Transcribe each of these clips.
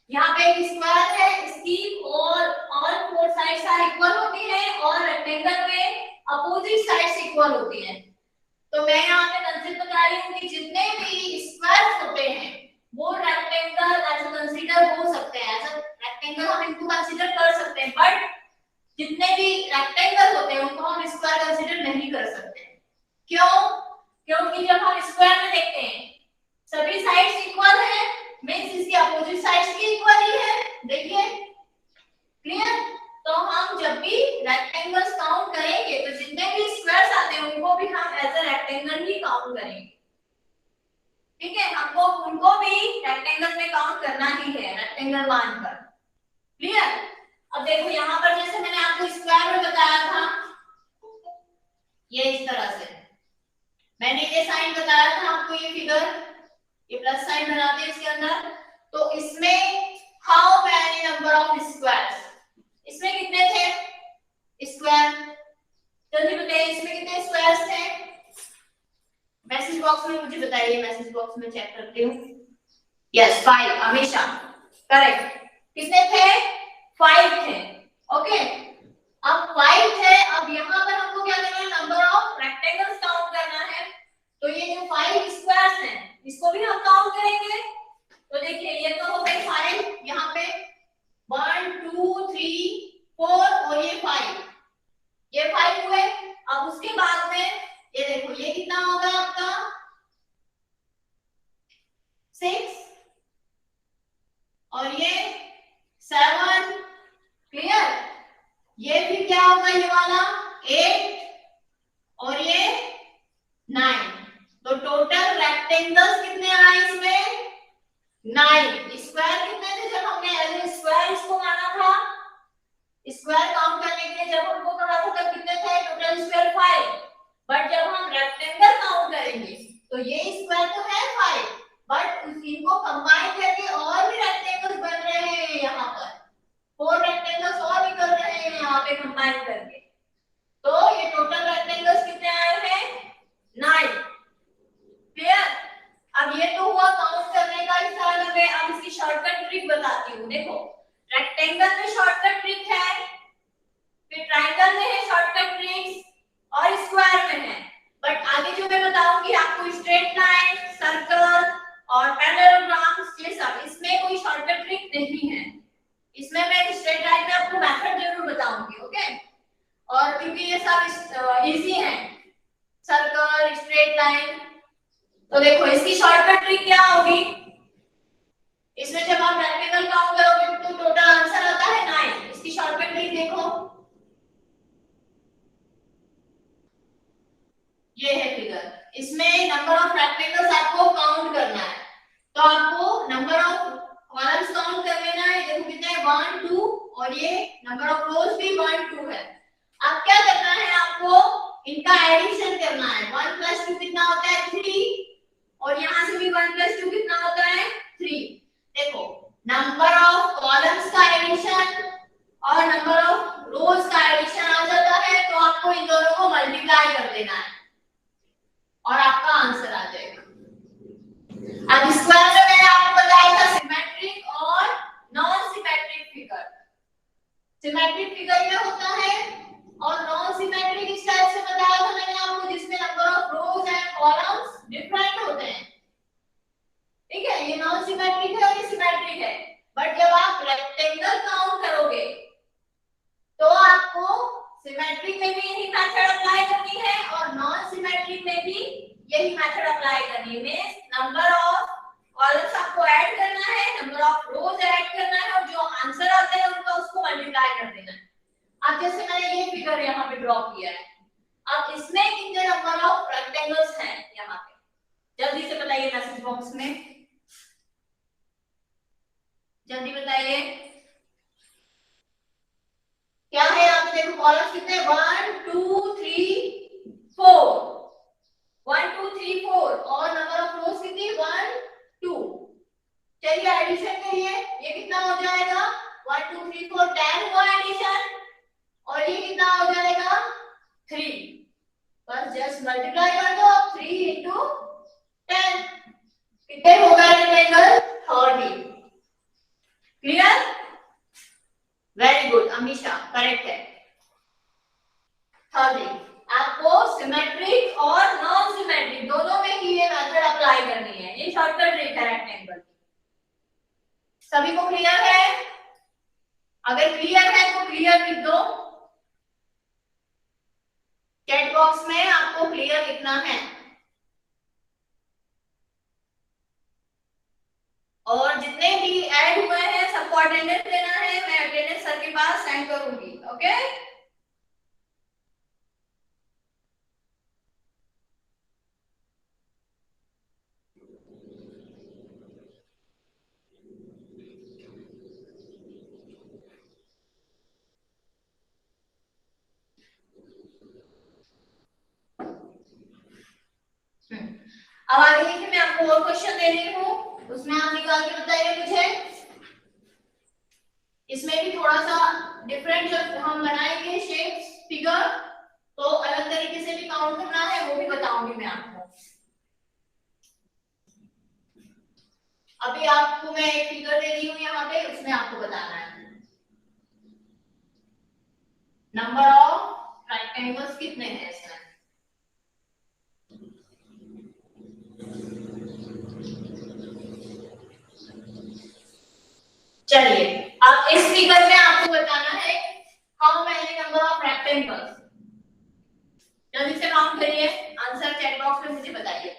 यहाँ पे एक स्क्वायर है, इसकी all four sides are equal होती है और रेक्टेंगल में अपोजिट साइड्स इक्वल होती है। तो मैं यहाँ पे कंसीडर बता रही हूँ कि जितने भी स्क्वायर्स होते हैं वो रेक्टेंगल ऐसा कंसीडर हो सकते हैं, ऐसा रेक्टेंगल हम इनको कंसीडर कर सकते हैं, बट जितने भी रेक्टेंगल होते हैं उनको हम स्क्वायर कंसीडर नहीं कर सकते। क्यों? क्योंकि जब हम स्क्वायर में देखते हैं सभी साइड्स इक्वल है, मींस इसकी अपोजिट साइड्स भी इक्वल ही है। देखिए क्लियर? तो हम जब भी रेक्टेंगल्स काउंट करेंगे तो जितने भी स्क्वायर्स आते हैं उनको भी हम एज अ रेक्टेंगल ही काउंट करेंगे। ठीक है, हमको उनको भी रेक्टेंगल में काउंट करना ही है, रेक्टेंगल मानकर। क्लियर? अब देखो यहाँ पर जैसे मैंने आपको स्क्वायर में बताया था, ये इस तरह से मैंने ये साइन बताया था आपको, ये फिगर, ये प्लस साइन बनाते हैं इसके अंदर। तो इसमें how many number of squares, इसमें कितने थे स्क्वायर? जल्दी बताइए, इसमें कितने स्क्वायर्स थे? मैसेज बॉक्स में मुझे बताइए, मैसेज बॉक्स में चेक करती हूँ। यस 5, हमेशा करेक्ट। कितने थे? 5 थे। ओके, अब 5 थे। अब यहाँ पर हमको क्या करना है? नंबर ऑफ रेक्टेंगल्स काउंट करना है। तो ये जो 5 स्क्वायर्स हैं इसको भी हम काउंट करेंगे। तो देखिए ये तो हो गए 5, यहाँ पे 1 2 3 4 और ये 5, ये 5 हुए। अब उसके बाद में ये देखो ये कितना होगा आपका 6 और ये 7। क्लियर? ये फिर क्या होगा ये वाला 8 और ये 9। तो टोटल रेक्टेंगल्स कितने आए इसमें? 9। स्क्वायर कितने थे जब हमने एज ए स्क्वायर इसको माना था? स्क्वायर काउंट करने के लिए जब हमको कहा था तब कितने थे? Total square 5। बट जब हम रेक्टेंगल काउंट करेंगे तो ये स्क्वायर तो है 5, बट इनको कंबाइन करके और भी रेक्टेंगल्स बन रहे हैं। यहाँ पर 4 रेक्टेंगल्स और निकल रहे हैं यहाँ पे कंबाइन करके। तो ये टोटल रेक्टेंगल्स कितने आए हैं? 9। क्लियर? अब ये तो हुआ काउंट करने का स्टाइल में। अब इसकी शॉर्टकट ट्रिक बताती हूँ। देखो रेक्टेंगल में शॉर्टकट ट्रिक है, फिर ट्रायंगल में है शॉर्टकट ट्रिक्स, और स्क्वायर में है। बट आगे जो मैं बताऊंगी आपको स्ट्रेट लाइन, सर्कल और पैरेललोग्राम्स, ये सब इसमें कोई शॉर्टकट ट्रिक नहीं है। इसमें मैं स्ट्रेट लाइन में आपको मेथड जरूर बताऊंगी। ओके, और क्योंकि ये सब इजी है, सर्कल, स्ट्रेट लाइन। तो देखो इसकी शॉर्टकट ट्रिक क्या होगी? इसमें जब आप रेक्टेंगल काउंट करोगे तो टोटल आंसर आता है 9। इसकी शॉर्टकट ट्रिक देखो, ये है फिगर। इसमें नंबर ऑफ रेक्टेंगल्स आपको काउंट करना है। तो आपको नंबर ऑफ कॉलम्स काउंट कर लेना है। देखो कितने हैं 1 2, और ये नंबर ऑफ रोज भी 1 2 है। अब क्या करना है? आपको इनका एडिशन करना है। 1 + 2 कितना होता है? 3, और यहाँ से भी 1 + 2 कितना होता है? 3। देखो नंबर ऑफ कॉलम्स का एडिशन और नंबर ऑफ रोज का एडिशन आ जाता है, तो आपको इन दोनों को मल्टीप्लाई कर देना है और आपका आंसर आ जाएगा। अब स्क्वायर में मैंने आपको बताया था सिमेट्रिक और non symmetric figure. Symmetric figure में होता है और नॉन सिमेट्रिक इस टाइप से बताया था मैंने आपको, जिसमें number of rose and columns different होते हैं। ठीक है, ये नॉन सिमेट्रिक है और ये सिमेट्रिक है। बट जब आप रेक्टेंगल काउंट करोगे तो आपको सिमेट्रिक में भी यही मेथड अप्लाई करनी है और नॉन सिमेट्रिक में भी यही मेथड अप्लाई करनी है। मींस नंबर ऑफ कॉलम्स आपको ऐड करना है, नंबर ऑफ रोज ऐड करना है, और जो आंसर आता है उनका उसको मल्टीप्लाई कर देना है। अब जैसे मैंने ये फिगर यहाँ पे ड्रॉ किया है, अब इसमें कितने नंबर ऑफ रेक्टेंगल्स हैं यहाँ पे? जल्दी से बताइए मैसेज बॉक्स में, जल्दी बताइए क्या है। यहाँ पे देखो कॉलम्स कितने? 1 2 3 4, 1 2 3 4, और नंबर ऑफ रोज कितनी? 1 2। चलिए एडिशन करिए, ये कितना हो जाएगा? 1 2 3 4 10 हुआ एडिशन, और ये कितना हो जाएगा? 3। बस जस्ट मल्टीप्लाई कर दो। 3 × 10 कितने हो गए रेक्टेंगल? 30। करेक्ट है। थर्डली आपको सिमेट्रिक और नॉन सिमेट्रिक दोनों में ही ये मेथड अप्लाई करनी है। ये शॉर्टकट ट्रिक है रेक्टेंगल की। सभी को क्लियर है? अगर क्लियर है तो क्लियर लिख दो चैट बॉक्स में, आपको क्लियर लिखना है। और जितने भी ऐड हुए हैं सबको अटेंडेंस देना है, मैं अटेंडेंस सर के पास सेंड करूंगी। ओके अब आगे देखिए, मैं आपको और क्वेश्चन दे रही हूँ, उसमें आप निकाल के बताइए मुझे। इसमें भी थोड़ा सा डिफरेंट जब हम बनाएंगे शेप्स फिगर तो अलग तरीके से भी काउंट करना है, वो भी बताऊंगी मैं आपको। अभी आपको मैं एक फिगर दे रही हूँ यहाँ पे, उसमें आपको बताना है नंबर ऑफ रेक्टेंगल्स कितने हैं इसमें। चलिए अब इस फिगर में आपको बताना है how many number of rectangles. जल्दी से काउंट करिए, आंसर चैट बॉक्स में मुझे बताइए।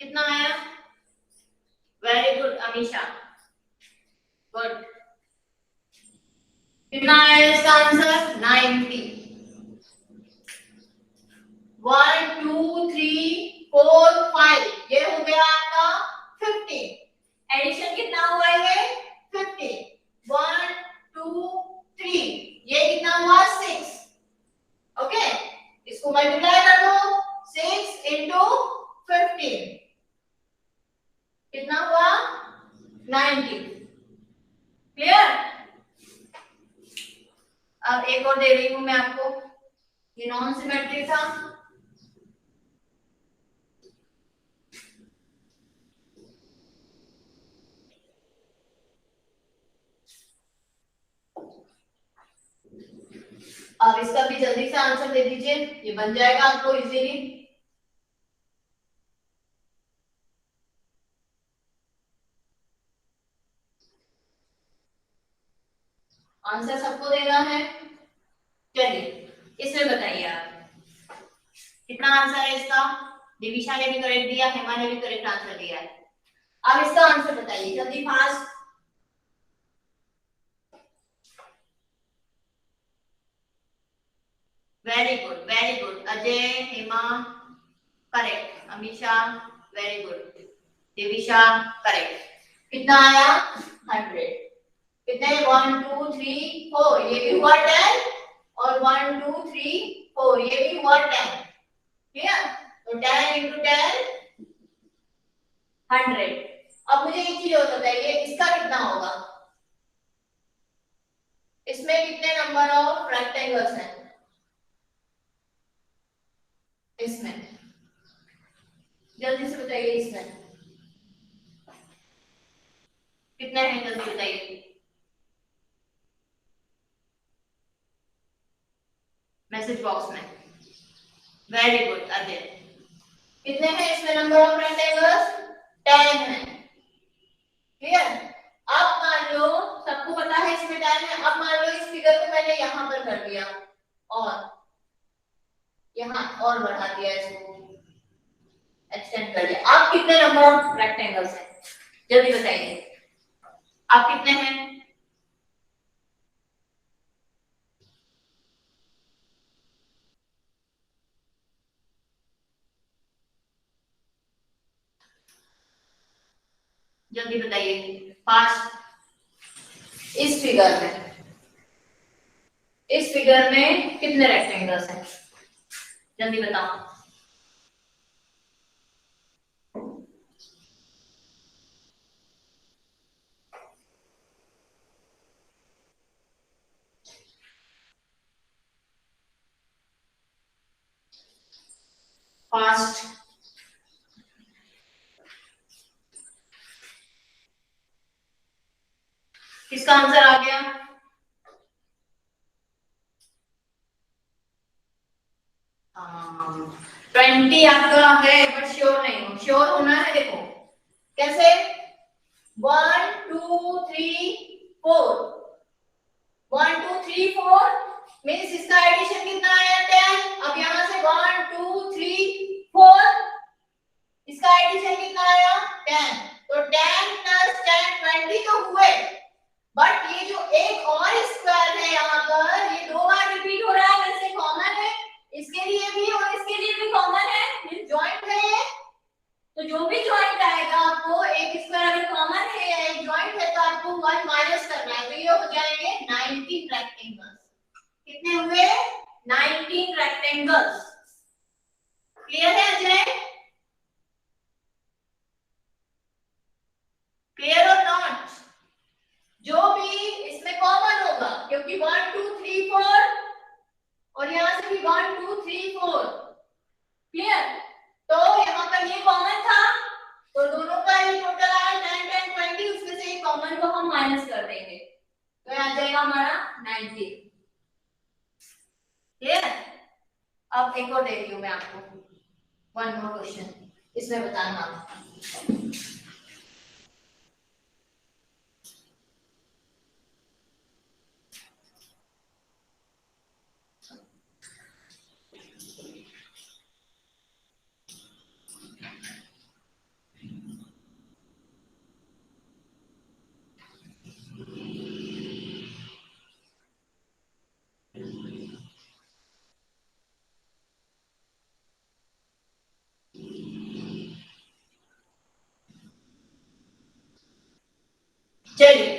कितना आया? Very good Amisha, good. कितना आया इसका आंसर? 90। 1 2 3 4 5 ये हो गया आपका 50। एडिशन कितना हुआ ये? 50। 1 2 3 ये कितना हुआ? 6। ओके इसको मल्टीप्लाई कर दो, 6 into 15 कितना हुआ? 90। क्लियर? अब एक और दे रही हूं मैं आपको, ये नॉन सिमेट्रिक था। अब इसका भी जल्दी से आंसर दे दीजिए, ये बन जाएगा आपको इजीली। आंसर सबको देना है। चलिए इसमें बताइए आप कितना आंसर है इसका। दिविशा ने भी करेक्ट दिया, हेमा ने भी करेक्ट आंसर दिया है। अब इसका आंसर बताइए जल्दी fast. Very good Ajay, Hema correct, Amisha very good, Divisha correct. कितना आया? 100। कितने? 1 2 3 4 ये भी हुआ 10 और 1 2 3 4 ये भी हुआ 10। ठीक है तो 10 into 10 100। अब मुझे एक चीज और बताइए, इसका कितना होगा? इसमें कितने नंबर ऑफ रेक्टेंगल्स हैं? इसमें जल्दी से बताइए, इसमें कितने हैं? जल्दी बताइए मैसेज बॉक्स में। Very good Ajay. कितने हैं इसमें नंबर ऑफ रेक्टेंगल्स? 10 है। क्लियर? अब मान लो सबको पता है इसमें 10 है, अब मान लो इस फिगर को मैंने यहां पर कर दिया और यहां और बढ़ा दिया, इसको एक्सटेंड कर दिया। अब कितने नंबर ऑफ रेक्टेंगल्स हैं? जल्दी बताइए आप कितने हैं? जल्दी बताइए फास्ट। इस फिगर में कितने रेक्टेंगल्स हैं? जल्दी बताओ। फास्ट किसका आंसर आ गया? हाँ 20 आपका है, बट श्योर नहीं हो। श्योर होना है, देखो कैसे 1 2 3 4 1 2 3 4 मींस इसका एडिशन कितना आया 10। अब यहां से 1 2 3 4 इसका एडिशन कितना आया 10। तो 10 प्लस 10 20 तो हुए, बट ये जो एक और स्क्वायर है यहाँ पर, ये दो बार रिपीट हो रहा है, वैसे कॉमन है इसके लिए भी और इसके लिए भी कॉमन है, ये जॉइंट है ये। तो जो भी जॉइंट आएगा आपको, एक स्क्वायर अगर कॉमन है या एक जॉइंट है तो आपको 1 माइनस करना है, तो ये हो जाएंगे 19 रेक्टेंगल्स। कितने हुए 19 रेक्टेंगल्स। क्लियर है अजय? क्लियर और नॉट? जो भी इसमें कॉमन होगा, क्योंकि 1 2 3 4 और यहां से भी 1 2 3 4। क्लियर? तो यहाँ पर ये कॉमन था, तो दोनों का ये टोटल आया 10 10 20, उसमें से एक कॉमन को हम माइनस कर देंगे, तो आ जाएगा हमारा 90। क्लियर? अब एक और दे रही हूँ मैं आपको, वन मोर क्वेश्चन, इसमें बताना आप। चलिए,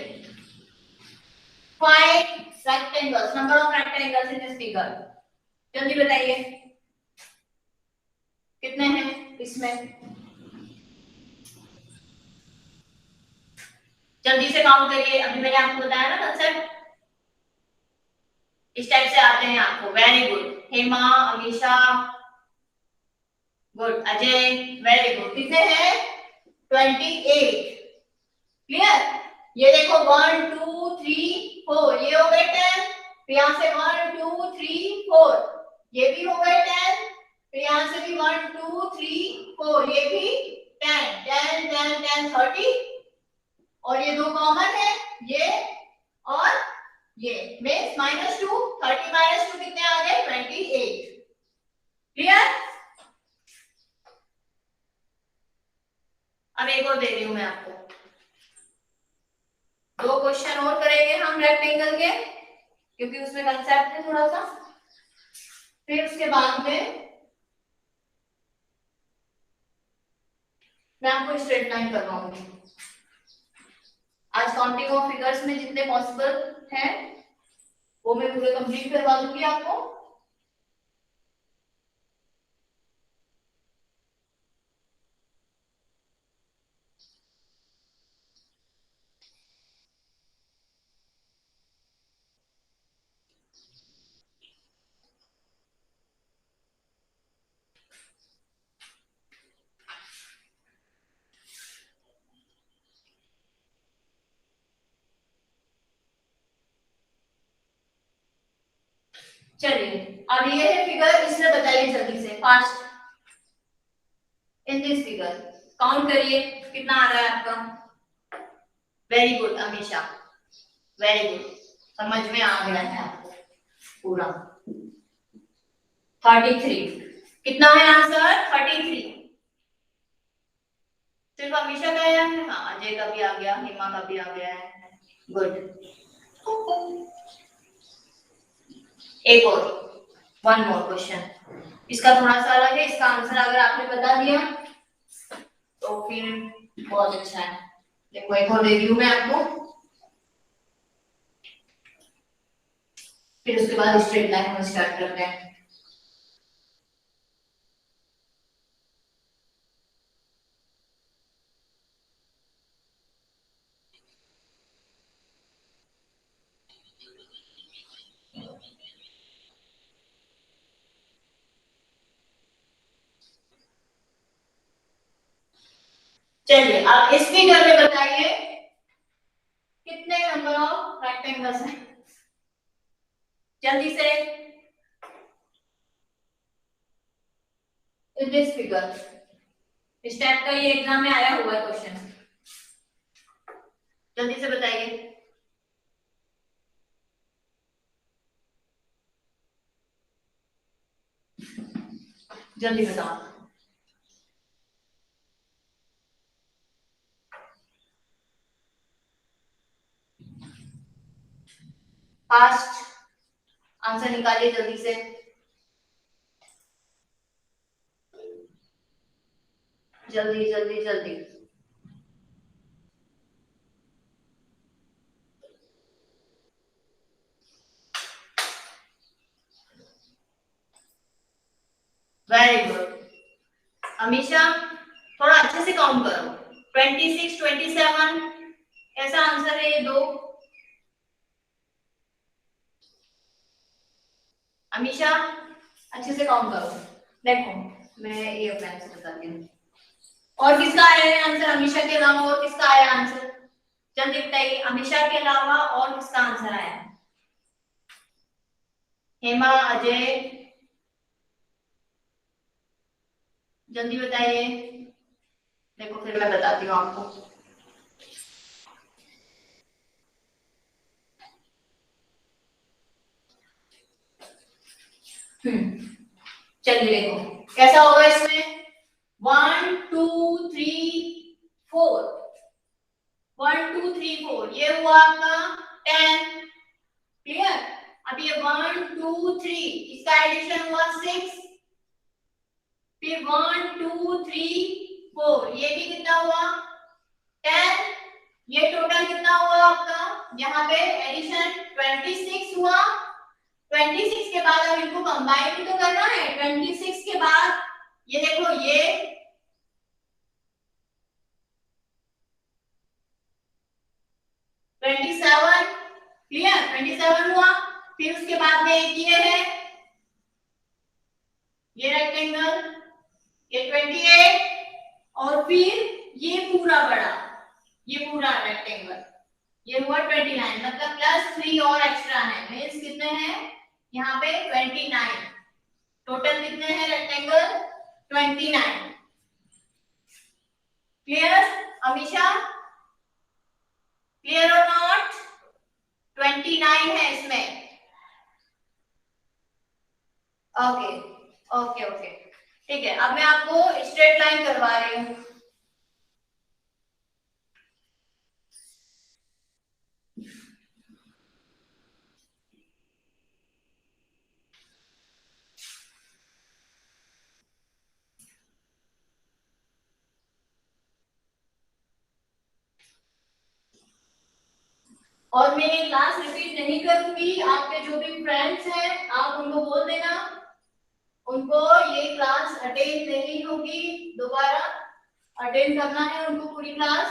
five rectangles, number of rectangles in this figure, जल्दी बताइए कितने हैं इसमें, जल्दी से काउंट करिए। अभी मैंने आपको बताया ना कंसेप्ट, इस टाइप से आते हैं आपको। Very good Hema, Amisha, good Ajay, very good. कितने हैं 28। क्लियर? ये देखो 1 2 3 4 ये हो गए 10, फिर यहाँ से 1 2 3 4 ये भी हो गए 10, फिर यहाँ से भी 1 2 3 4 ये भी 10 10 10 10 30, और ये दो कॉमन है ये और ये, मींस -2 30 -2 कितने आ गए 28। क्लियर? अब एक और दे रही हूं मैं आपको, दो क्वेश्चन और करेंगे हम रेक्टेंगल के, क्योंकि उसमें कंसेप्ट है थोड़ा सा, फिर उसके बाद में मैं आपको स्ट्रेट लाइन करवाऊंगी। आज काउंटिंग ऑफ फिगर्स में जितने पॉसिबल हैं वो मैं पूरे कंप्लीट करवा दूंगी आपको। चलिए, अब ये है फिगर, इसमें बताइए जल्दी से fast. In this figure count करिए कितना आ रहा है आपका। Very good Amisha, very good, समझ में आ गया है आपको पूरा। 33 कितना है आंसर 33। सिर्फ अमीशा का आया है? हाँ अजय का भी आ गया, हिमा का भी आ गया है, गुड। एक और, वन मोर क्वेश्चन, इसका थोड़ा सा अलग है, इसका आंसर अगर आपने बता दिया तो फिर बहुत अच्छा है। देखो एक और दे रही हूं मैं आपको, फिर उसके बाद स्ट्रेट लाइन हम स्टार्ट करते हैं। चलिए अब इस फिगर में बताइए कितने नंबर ऑफ रेक्टेंगल्स हैं? जल्दी से इन दिस फिगर। इस टाइप का ये एग्जाम में आया हुआ है क्वेश्चन, जल्दी से बताइए। जल्दी बताओ। फास्ट आंसर निकालिए जल्दी से। जल्दी जल्दी जल्दी। Very good. हमेशा थोड़ा अच्छे से काउंट करो। 26, 27 ऐसा आंसर है ये दो। हमेशा अच्छे से काउंट करो। देखो मैं ये पेन से बताती हूँ। और किसका आया है आंसर हमेशा के अलावा? और किसका आया आंसर? जल्दी बताइए, हमेशा के अलावा और किसका आंसर आया? हेमा, अजय, जल्दी बताइए। देखो फिर मैं बताती हूँ आपको। चलिए देखो कैसा होगा इसमें। 1 2 3 4, 1 2 3 4 ये हुआ आपका 10। क्लियर? अब ये 1 2 3 इसका एडिशन हुआ 6, फिर 1 2 3 4 ये भी कितना हुआ 10। ये टोटल कितना हुआ आपका? यहाँ पे एडिशन 26 हुआ। 26 के बाद अब इनको कंबाइन भी तो करना है। 26 के बाद ये देखो ये 27। क्लियर? 27 हुआ। फिर उसके बाद में एक ये है, ये रेक्टेंगल, ये 28 और फिर ये पूरा बड़ा, ये पूरा रेक्टेंगल, ये हुआ 29। मतलब प्लस 3 और एक्स्ट्रा है, मींस कितने हैं यहाँ पे 29। टोटल कितने हैं रेक्टेंगल? 29। क्लियर हमेशा? क्लियर और नॉट? 29 है इसमें। ओके ओके ओके ठीक है। अब मैं आपको स्ट्रेट लाइन करवा रही हूँ। और मैं ये क्लास रिपीट नहीं करूंगी। आपके जो भी फ्रेंड्स हैं आप उनको बोल देना, उनको ये क्लास अटेंड नहीं होगी, दोबारा अटेंड करना है उनको पूरी क्लास।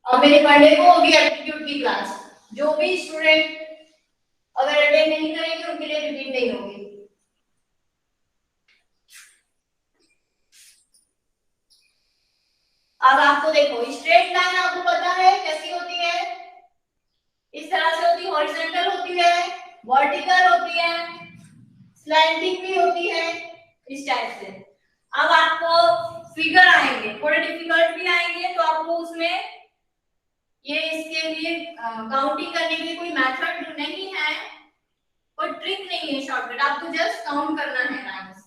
और मेरे मंडे को होगी एप्टीट्यूड की क्लास। जो भी स्टूडेंट अगर अटेंड नहीं करेंगे उनके लिए रिपीट नहीं होगी। अब आपको देखो स्ट्रेट लाइन आपको पता है कैसी होती है? इस तरह से होती है, हॉरिजॉन्टल होती है, वर्टिकल होती है, स्लैंटिंग भी होती है, इस टाइप से। अब आपको फिगर आएंगे, थोड़े डिफिकल्ट भी आएंगे, तो आपको उसमें ये इसके लिए काउंटिंग करने के लिए कोई मेथड नहीं है, कोई ट्रिक नहीं है, शॉर्टकट। आपको जस्ट काउंट करना है लाइंस।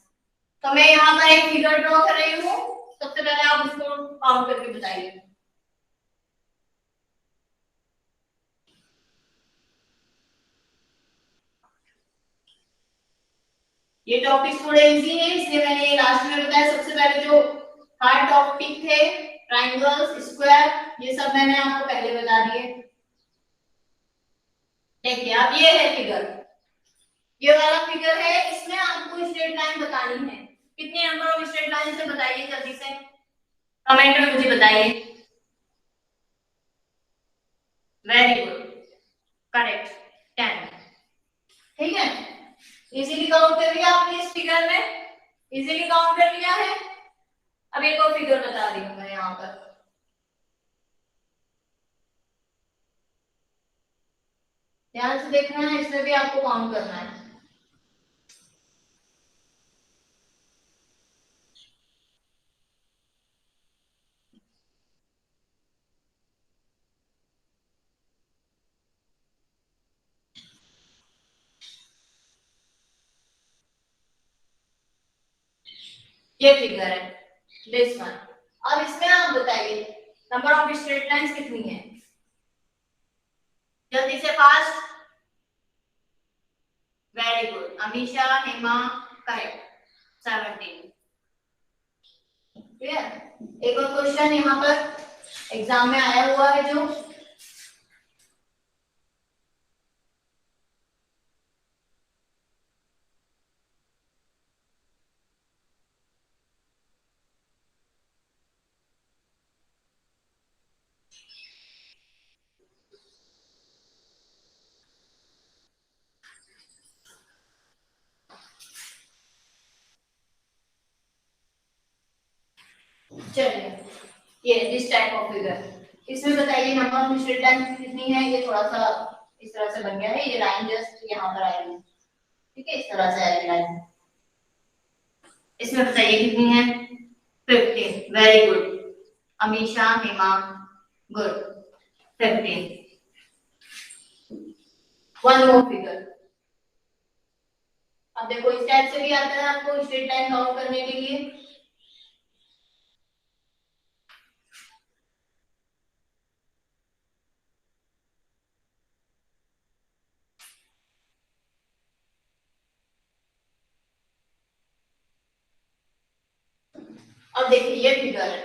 तो मैं यहाँ पर एक फिगर ड्रॉ कर रही हूँ, सबसे पहले आप उसको काउंट करके बताइए। ये टॉपिक थोड़े इजी है इसलिए मैंने लास्ट में बताया। सबसे पहले जो हार्ड टॉपिक थे ट्रायंगल्स, स्क्वायर, ये सब मैंने आपको पहले बता दिए। देखिए अब ये है फिगर, ये वाला फिगर है, इसमें आपको स्ट्रेट लाइन बतानी है। कितने नंबर ऑफ स्ट्रेट लाइन से बताइए जल्दी से, कमेंट में मुझे बताइए। Very good, correct, 10। ठीक है, इजीली काउंट कर लिया आपने इस फिगर में, इजीली काउंट कर लिया है। अब एक और फिगर बता रही हूँ मैं यहाँ पर। ध्यान से देखना है, इसमें भी आपको काउंट करना है। ये फिगर है दिस वन। अब इसमें आप बताइए नंबर ऑफ स्ट्रेट लाइंस कितनी है, जल्दी से fast. Very good Amisha, Hema, correct 17। Clear. एक और क्वेश्चन यहाँ पर एग्जाम में आया हुआ है जो चलिए ये दिस टाइप ऑफ फिगर, इसमें बताइए नंबर ऑफ स्ट्रेट लाइन कितनी है। ये थोड़ा सा इस तरह से बन गया है, ये लाइन जस्ट यहाँ पर आएगी, ठीक है, इस तरह से आएगी लाइन। इसमें बताइए कितनी है, 15। Very good Amisha, Hema, good 15। One more figure. अब देखो इस टाइप से भी आता है आपको स्ट्रेट लाइन काउंट करने के लिए। अब देखिए ये फिगर है।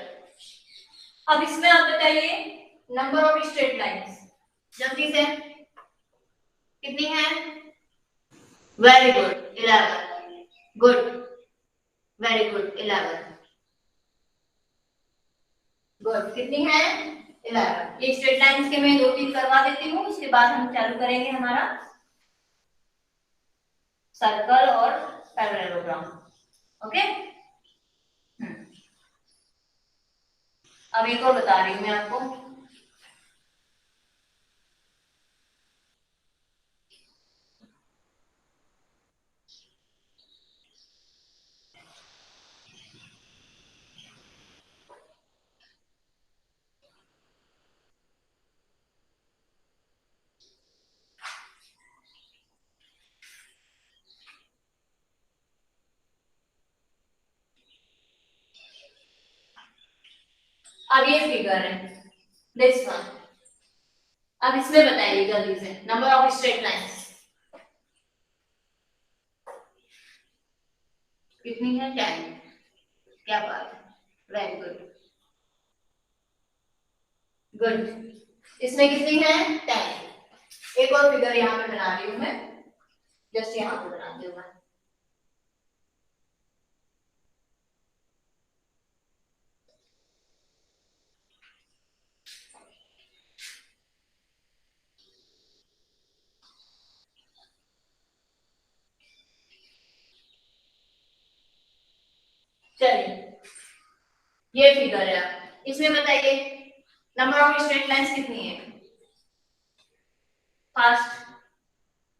अब इसमें आप बताइए नंबर ऑफ स्ट्रेट लाइंस जल्दी से कितनी है। Very good 11। Good very good 11। Good कितनी है 11। ये स्ट्रेट लाइंस के मैं 2-3 करवा देती हूँ, उसके बाद हम चालू करेंगे हमारा सर्कल और पैरेललोग्राम। ओके अब एक और बता रही हूँ मैं आपको। अब ये फिगर है दिस वन। अब इसमें बताइए जल्दी से नंबर ऑफ स्ट्रेट लाइंस कितनी है 10। क्या बात है वेरी गुड गुड। इसमें कितनी है 10। एक और फिगर यहाँ पे बना रही हूँ मैं, जस्ट यहाँ पे बना दूंगा। चलिए ये फिगर है, इसमें बताइए नंबर ऑफ स्ट्रेट लाइंस कितनी है। Fast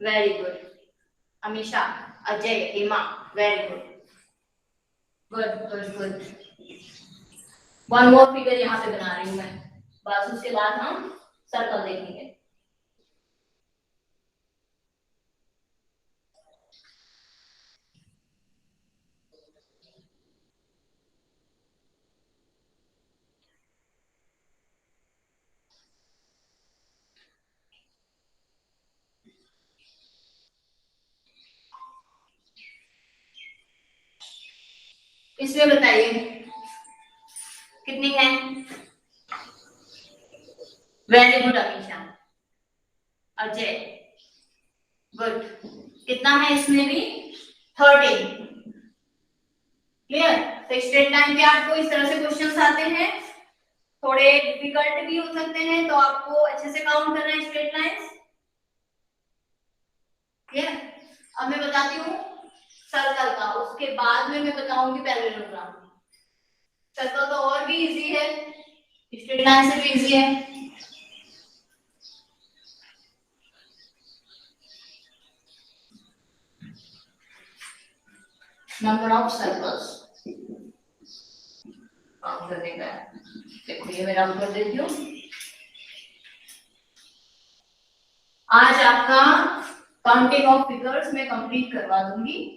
very good Amisha, Ajay, Hema very good good good good. One more figure यहाँ पे बना रही हूँ मैं, बस उसके बाद हम सर्कल देखेंगे। इसमें बताइए कितनी है। Very good Amisha, Ajay good. कितना है इसमें भी 13। क्लियर। तो स्ट्रेट लाइन के आपको इस तरह से क्वेश्चंस आते हैं, थोड़े डिफिकल्ट भी हो सकते हैं, तो आपको अच्छे से काउंट करना है स्ट्रेट लाइंस। क्लियर। अब मैं बताती हूँ सर्कल का, उसके बाद में मैं बताऊंगी पैरेललोग्राम। सर्कल तो और भी इजी है, स्ट्रेट लाइन से भी इजी है। नंबर ऑफ सर्कल्स काउंट करने का है। देखो ये मैं राउंड कर देती हूँ। आज आपका काउंटिंग ऑफ फिगर्स मैं कंप्लीट करवा दूंगी।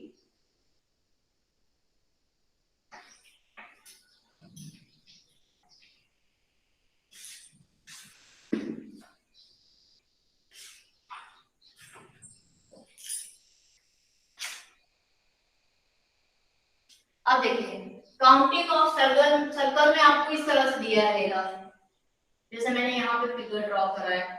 अब देखिए काउंटिंग ऑफ सर्कल, सर्कल में आपको इस तरह से दिया रहेगा, जैसे मैंने यहाँ पे फिगर ड्रॉ करा है।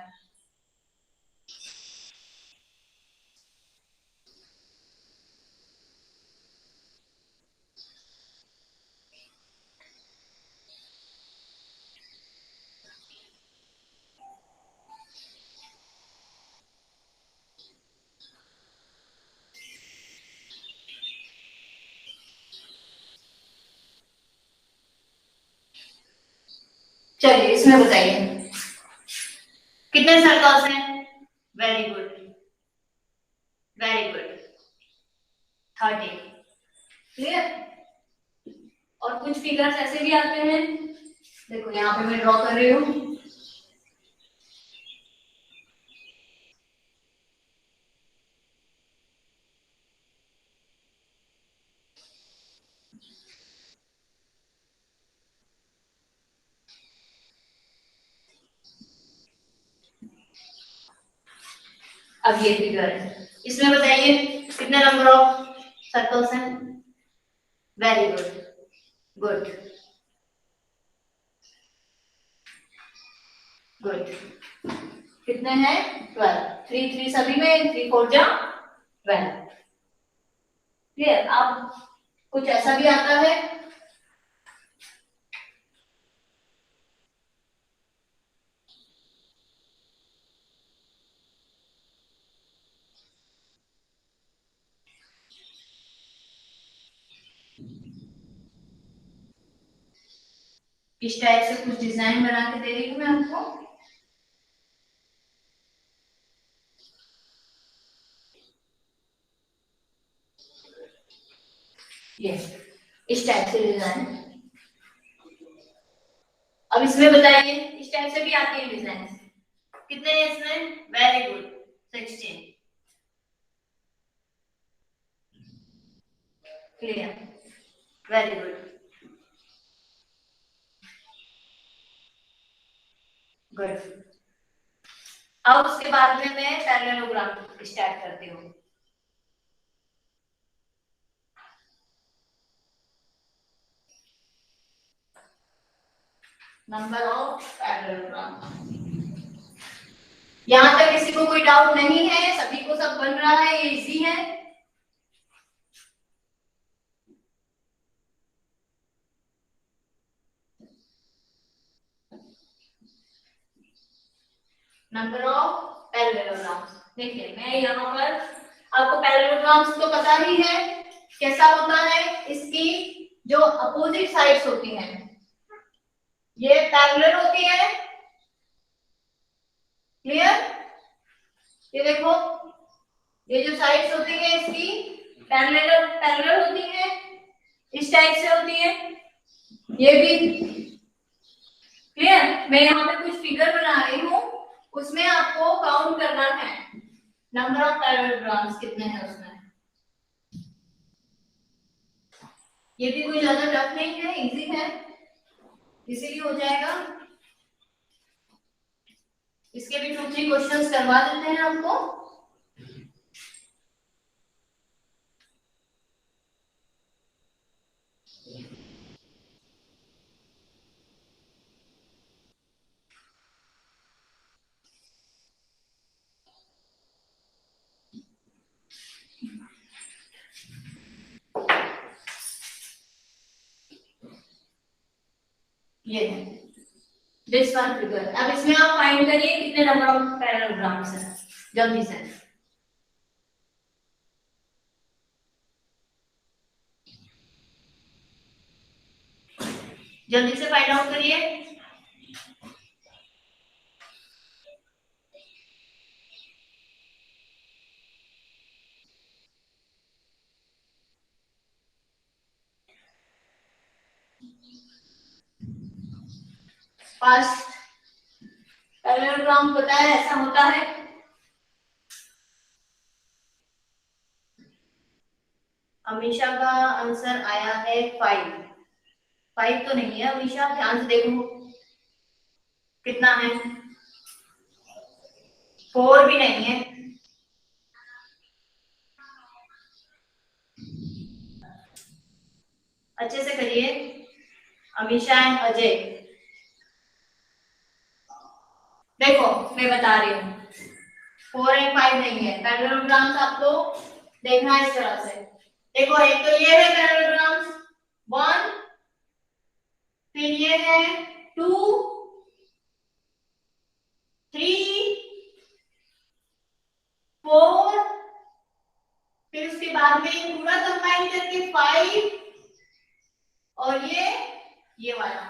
चलिए इसमें बताइए कितने सर्कल्स हैं। Very good, very good, 30। Clear. और कुछ फिगर्स ऐसे भी आते हैं, देखो यहाँ पे मैं ड्रॉ कर रही हूँ। अब ये फिगर है, इसमें बताइए कितने नंबर ऑफ सर्कल्स हैं। Very good, good, good. कितने हैं? 12। 3 3 सभी में, 3 4 जा 12। क्लियर। अब कुछ ऐसा भी आता है, इस टाइप से कुछ डिजाइन बना के दे रही हूँ मैं आपको। ये इस टाइप से डिजाइन। अब इसमें बताइए इस टाइप से भी आती है डिजाइन। कितने हैं इसमें? Very good, 16। Clear, very good, good. अब उसके बाद में मैं पैरेललोग्राम स्टार्ट करती हूँ। Number of parallelogram. यहाँ तक किसी को कोई डाउट नहीं है? सभी को सब बन रहा है? ये इजी है। Number of parallelograms. देखिए मैं यहाँ पर आपको पैरेललोग्राम्स तो पता ही है कैसा होता है। इसकी जो अपोजिट साइड्स होती हैं ये पैरेलल होती है। क्लियर। ये देखो ये जो साइड्स होती है इसकी पैरेलल पैरेलल होती है, इस टाइप से होती है। ये भी क्लियर। मैं यहाँ पे कुछ फिगर बना रही हूँ, उसमें आपको काउंट करना है नंबर ऑफ पैरेललोग्राम्स कितने हैं उसमें। ये भी कोई ज्यादा टफ नहीं है, इजी है, इजीली हो जाएगा। इसके भी 2 3 क्वेश्चंस करवा देते हैं आपको। ये है दिस वन फिगर। अब इसमें आप फाइंड करिए कितने नंबर ऑफ पैरेललोग्राम्स हैं, जल्दी से। जल्दी से फाइंड आउट करिए। फर्स्ट पैरेललोग्राम पता है ऐसा होता है। अमीशा का आंसर आया है 5। 5 तो नहीं है अमीशा, ध्यान से देखो कितना है। 4 भी नहीं है। अच्छे से करिए अमीशा एंड अजय। देखो मैं बता रही हूँ 4 एंड 5 नहीं है। पैरेललोग्राम्स आपको देखना है इस तरह से। देखो एक तो ये है पैरेललोग्राम्स 1, फिर ये है 2, 3, 4, फिर उसके बाद में पूरा कंबाइन करके 5, और ये वाला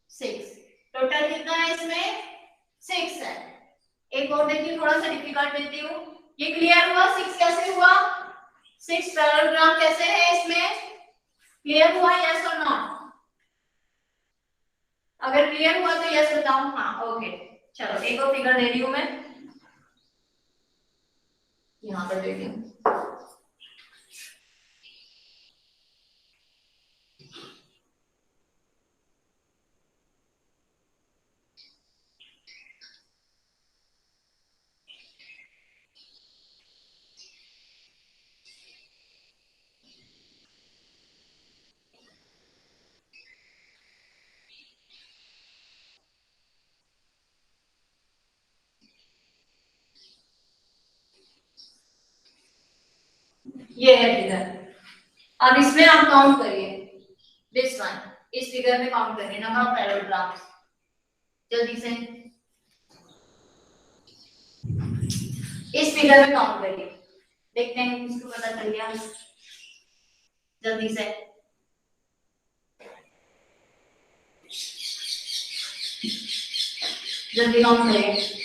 6। टोटल कितना है इसमें? 6 है। एक और देखिए थोड़ा सा डिफिकल्ट देती हूँ। ये क्लियर हुआ 6 कैसे हुआ? 6 पैरेललोग्राम कैसे है इसमें? क्लियर हुआ यस और नॉट? अगर क्लियर हुआ तो यस बताऊं। हाँ ओके चलो एक और फिगर दे रही हूँ मैं, यहाँ पर दे रही हूँ। ये है फिगर। अब इसमें आप काउंट करिए दिस वन, इस फिगर में काउंट करिए नंबर ऑफ पैरेललोग्राम्स जल्दी से। इस फिगर में काउंट करिए, देखते हैं किसको पता चल गया जल्दी से। जल्दी काउंट करिए।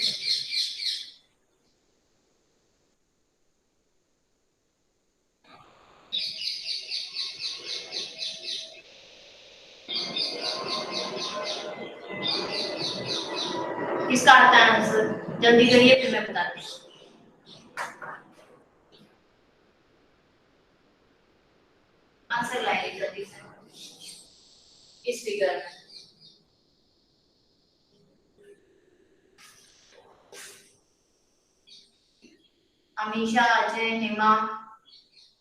किसका आता है आंसर? जल्दी करिए फिर मैं बताती हूँ। आंसर लाइए जल्दी से इस फिगर में। अमीशा, अजय, हेमा,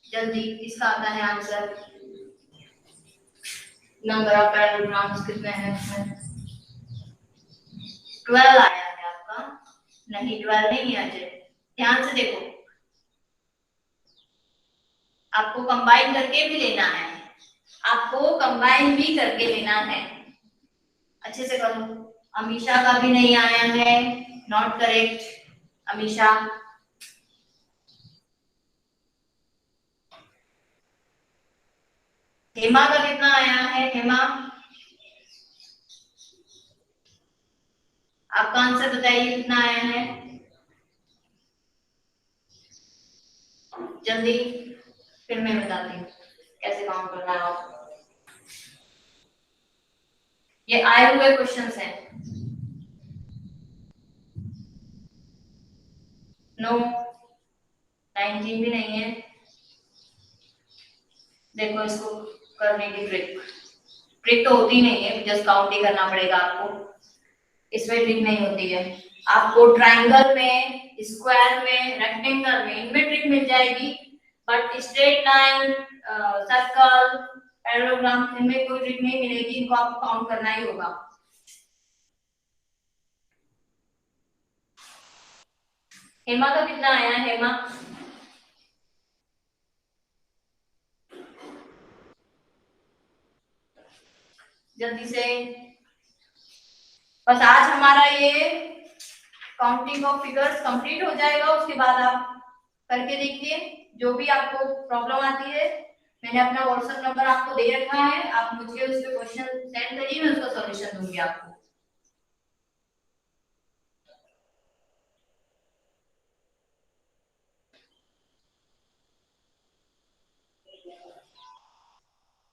जल्दी किसका आता है आंसर? नंबर ऑफ पैरेललोग्राम्स कितने हैं इसमें? 12 आया है आपका। नहीं 12 नहीं है अजय, ध्यान से देखो। आपको कंबाइन करके भी लेना है, आपको कंबाइन भी करके लेना है। अच्छे से करो। अमीशा का भी नहीं आया है, नॉट करेक्ट अमीशा। हेमा का कितना आया है? हेमा आपका आंसर बताइए कितना आया है जल्दी, फिर मैं बताती हूँ कैसे काउंट करना है आपको। ये आए हुए क्वेश्चंस हैं। नो 19 भी नहीं है। देखो इसको करने की ट्रिक, ट्रिक तो होती नहीं है, जस्ट काउंट ही करना पड़ेगा आपको। इसमें ट्रिक नहीं होती है। आपको ट्रायंगल में, स्क्वायर में, रेक्टेंगल में इनमें ट्रिक मिल जाएगी, but straight line, circle, parallelogram इनमें कोई ट्रिक नहीं मिलेगी। इनको आपको काउंट करना ही होगा। हेमा का कितना आया है? हेमा जल्दी से। बस आज हमारा ये काउंटिंग ऑफ फिगर्स कंप्लीट हो जाएगा, उसके बाद आप करके देखिए। जो भी आपको प्रॉब्लम आती है, मैंने अपना व्हाट्सएप नंबर आपको दे रखा है, आप मुझे उस पे क्वेश्चन सेंड करिए, मैं उसका सॉल्यूशन दूंगी आपको।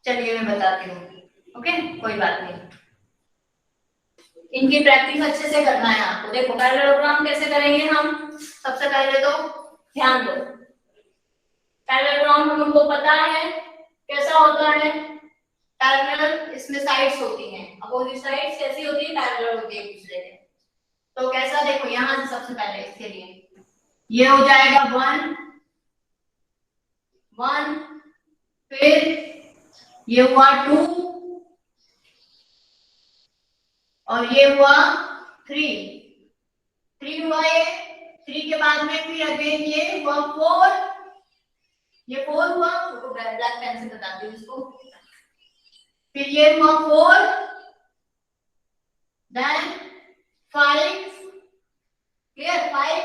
चलिए मैं बताती हूँ। ओके कोई बात नहीं। इनकी प्रैक्टिस अच्छे से करना है आपको। देखो पैरेललोग्राम कैसे करेंगे हम, सबसे पहले तो ध्यान दो, पैरेललोग्राम हमको पता है कैसा होता है, पैरेलल इसमें साइड्स होती हैं, अपोजिट साइड्स कैसी होती है, पैरेलल होती है एक दूसरे के। तो कैसा, देखो यहां से सबसे पहले इसके लिए ये हो जाएगा 1 1, फिर ये हुआ 2 और ये हुआ 3 3 हुआ ये, 3 के बाद में फिर अगेन ये हुआ 4, ये 4 हुआ, तो ब्लैक पेन से बताती हूँ इसको, फिर ये हुआ 4, देन 5, क्लियर 5,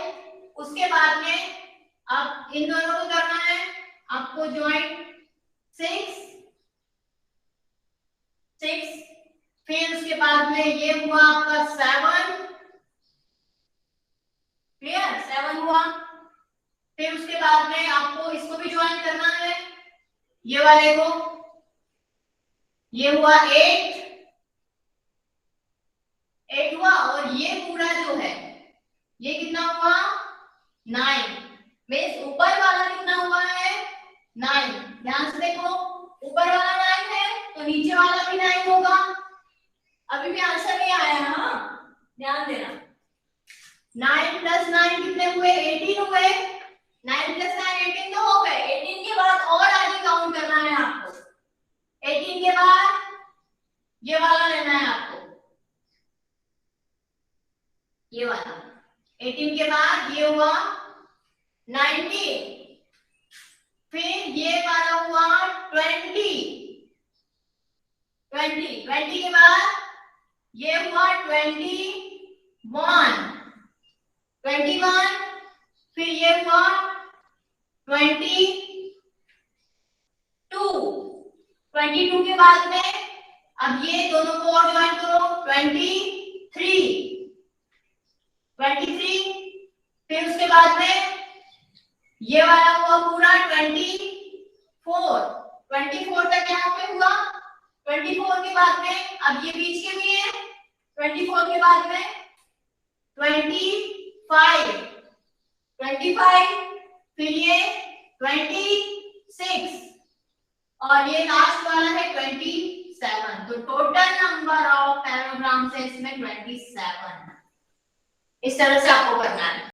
उसके बाद में अब इन दोनों को करना है आपको ज्वाइंट 6 6, फिर उसके बाद में ये हुआ आपका 7, क्लियर 7 हुआ, फिर उसके बाद में आपको इसको भी ज्वाइन करना है ये वाले को, ये हुआ 8 हुआ, और ये पूरा जो है ये कितना हुआ 9, मींस ऊपर वाला कितना हुआ है 9, ध्यान से देखो ऊपर वाला 9 है तो नीचे वाला भी 9 होगा। अभी भी आंसर नहीं आया, हाँ ध्यान देना, 9 + 9 कितने हुए 18 हुए, 9 + 9 18 तो हो गए, 18 के बाद और आगे काउंट करना है आपको, 18 के बाद ये वाला लेना है आपको, ये वाला 18 के बाद ये हुआ 19, फिर ये वाला हुआ 20 के बाद ये हुआ 21, फिर ये हुआ 22 के बाद में अब ये दोनों को और ज्वाइन करो 23, फिर उसके बाद में ये वाला हुआ पूरा 24 तक यहाँ पे हुआ, 24 के बाद में अब ये बीच के भी है, 24 के बाद में 25, फिर ये 26 और ये लास्ट वाला है 27, तो टोटल नंबर ऑफ पैराग्राम्स है इसमें 27। इस तरह से आपको करना है।